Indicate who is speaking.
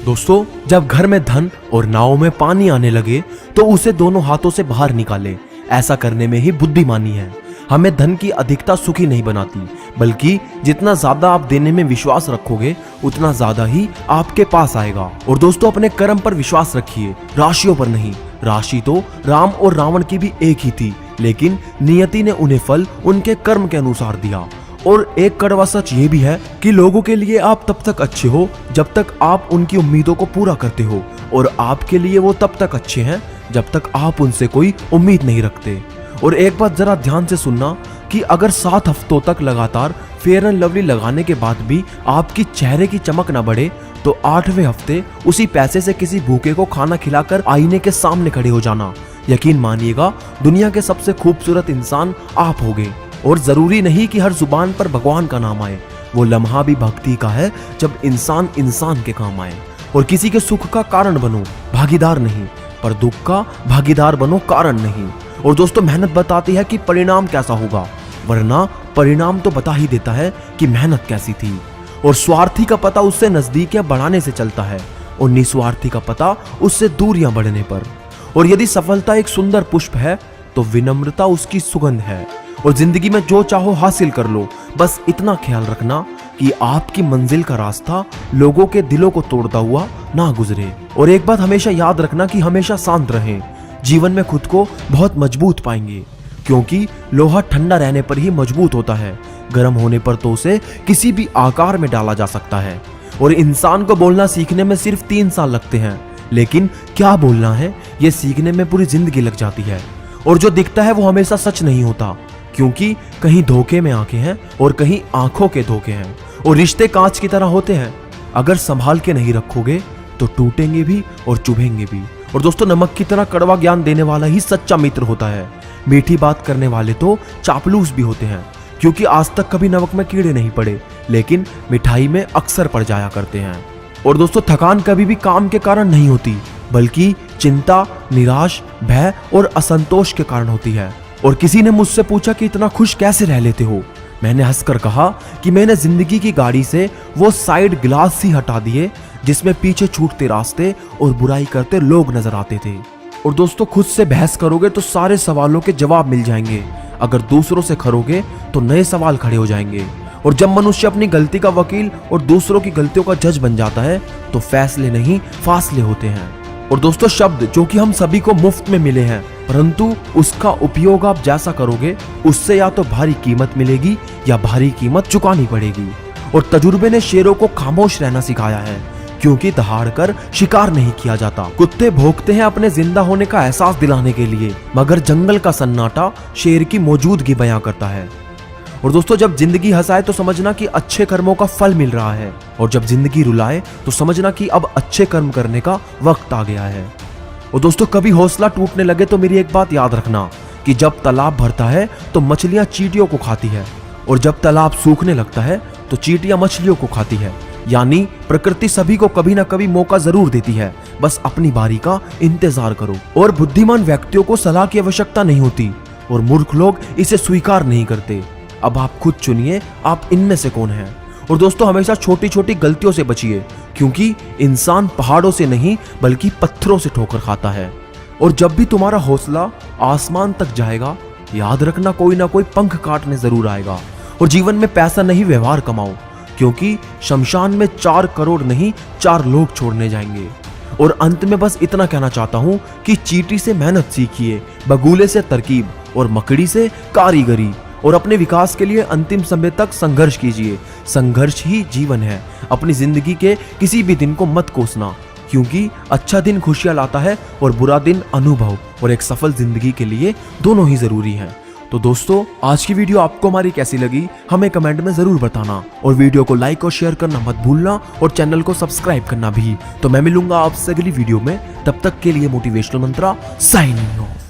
Speaker 1: दोस्तों, जब घर में धन और नाव में पानी आने लगे तो उसे दोनों हाथों से बाहर निकाले। ऐसा करने में ही बुद्धिमानी है। हमें धन की अधिकता सुखी नहीं बनाती, बल्कि जितना ज्यादा आप देने में विश्वास रखोगे उतना ज्यादा ही आपके पास आएगा। और दोस्तों, अपने कर्म पर विश्वास रखिए, राशियों पर नहीं। राशि तो राम और रावण की भी एक ही थी, लेकिन नियति ने उन्हें फल उनके कर्म के अनुसार दिया। और एक कड़वा सच ये भी है कि लोगों के लिए आप तब तक अच्छे हो जब तक आप उनकी उम्मीदों को पूरा करते हो, और आपके लिए वो तब तक अच्छे हैं जब तक आप उनसे कोई उम्मीद नहीं रखते। और एक बात जरा ध्यान से सुनना कि अगर 7 हफ्तों तक लगातार फेयर एंड लवली लगाने के बाद भी आपकी चेहरे की चमक न बढ़े तो 8वें हफ्ते उसी पैसे से किसी भूखे को खाना खिलाकर आईने के सामने खड़े हो जाना। यकीन मानिएगा, दुनिया के सबसे खूबसूरत इंसान आप होगे। और जरूरी नहीं कि हर जुबान पर भगवान का नाम आए, वो लम्हा भी भक्ति का है जब इंसान इंसान के काम आए। और किसी के सुख का कारण बनो, भागीदार नहीं, पर दुख का भागीदार बनो, कारण नहीं। और दोस्तों, मेहनत बताती है कि परिणाम कैसा होगा, वरना परिणाम तो बता ही देता है कि मेहनत कैसी थी। और स्वार्थी का पता उससे नजदीकियां बढ़ाने से चलता है, और निस्वार्थी का पता उससे दूरियां बढ़ने पर। और यदि सफलता एक सुंदर पुष्प है तो विनम्रता उसकी सुगंध है। और जिंदगी में जो चाहो हासिल कर लो, बस इतना ख्याल रखना कि आपकी मंजिल का रास्ता लोगों के दिलों को तोड़ता हुआ ना गुजरे। और एक बात हमेशा याद रखना कि हमेशा शांत रहें। जीवन में खुद को बहुत मजबूत पाएंगे, क्योंकि लोहा ठंडा रहने पर ही मजबूत होता है, गर्म होने पर तो उसे किसी भी आकार में डाला जा सकता है। और इंसान को बोलना सीखने में सिर्फ 3 साल लगते हैं, लेकिन क्या बोलना है ये सीखने में पूरी जिंदगी लग जाती है। और जो दिखता है वो हमेशा सच नहीं होता, क्योंकि कहीं धोखे में आंखें हैं और कहीं आंखों के धोखे हैं। और रिश्ते कांच की तरह होते हैं, अगर संभाल के नहीं रखोगे तो टूटेंगे भी और चुभेंगे भी। और दोस्तों, नमक की तरह कड़वा ज्ञान देने वाला ही सच्चा मित्र होता है। मीठी बात करने वाले तो चापलूस भी होते हैं, क्योंकि आज तक कभी नमक में कीड़े नहीं पड़े, लेकिन मिठाई में अक्सर पड़ जाया करते हैं। और दोस्तों, थकान कभी भी काम के कारण नहीं होती, बल्कि चिंता, निराश, भय और असंतोष के कारण होती है। और किसी ने मुझसे पूछा कि इतना खुश कैसे रह लेते हो। मैंने हंसकर कहा कि मैंने जिंदगी की गाड़ी से वो साइड ग्लास ही हटा दिए जिसमें पीछे छूटते रास्ते और बुराई करते लोग नजर आते थे। और दोस्तों, खुद से बहस करोगे तो सारे सवालों के जवाब मिल जाएंगे, अगर दूसरों से खरोगे तो नए सवाल खड़े हो जाएंगे। और जब मनुष्य अपनी गलती का वकील और दूसरों की गलतियों का जज बन जाता है तो फैसले नहीं फासले होते हैं। और दोस्तों, शब्द जो कि हम सभी को मुफ्त में मिले हैं, परंतु उसका उपयोग आप जैसा करोगे उससे या तो भारी कीमत मिलेगी या भारी कीमत चुकानी पड़ेगी। और तजुर्बे ने शेरों को खामोश रहना सिखाया है, क्योंकि दहाड़ कर शिकार नहीं किया जाता। कुत्ते भौंकते हैं अपने जिंदा होने का एहसास दिलाने के लिए, मगर जंगल का सन्नाटा शेर की मौजूदगी बयां करता है। और दोस्तों, जब जिंदगी हंसाए तो समझना कि अच्छे कर्मों का फल मिल रहा है, और जब जिंदगी रुलाए तो समझना कि अब अच्छे कर्म करने का वक्त आ गया है। और दोस्तों, कभी हौसला टूटने लगे तो मेरी एक बात याद रखना कि जब तालाब भरता है तो मछलियां चींटियों को खाती है, और जब तालाब सूखने लगता है तो चींटियां मछलियों को खाती है। यानी प्रकृति सभी को कभी ना कभी मौका जरूर देती है, बस अपनी बारी का इंतजार करो। और बुद्धिमान व्यक्तियों को सलाह की आवश्यकता नहीं होती, और मूर्ख लोग इसे स्वीकार नहीं करते। अब आप खुद चुनिए, आप इनमें से कौन हैं। और दोस्तों, हमेशा छोटी छोटी गलतियों से बचिए, क्योंकि इंसान पहाड़ों से नहीं बल्कि पत्थरों से ठोकर खाता है। और जब भी तुम्हारा हौसला आसमान तक जाएगा, याद रखना कोई ना कोई पंख काटने जरूर आएगा। और जीवन में पैसा नहीं, व्यवहार कमाओ, क्योंकि शमशान में 4 करोड़ नहीं 4 लोग छोड़ने जाएंगे। और अंत में बस इतना कहना चाहता हूं कि चींटी से मेहनत सीखिए, बगुले से तरकीब और मकड़ी से कारीगरी। और अपने विकास के लिए अंतिम समय तक संघर्ष कीजिए। संघर्ष ही जीवन है। अपनी जिंदगी के किसी भी दिन को मत कोसना, क्योंकि अच्छा दिन खुशियां लाता है और बुरा दिन अनुभव। और एक सफल जिंदगी के लिए दोनों ही जरूरी हैं। तो दोस्तों, आज की वीडियो आपको हमारी कैसी लगी हमें कमेंट में जरूर बताना, और वीडियो को लाइक और शेयर करना मत भूलना, और चैनल को सब्सक्राइब करना भी। तो मैं मिलूंगा आपसे अगली वीडियो में, तब तक के लिए मोटिवेशनल मंत्रा साइनिंग ऑफ।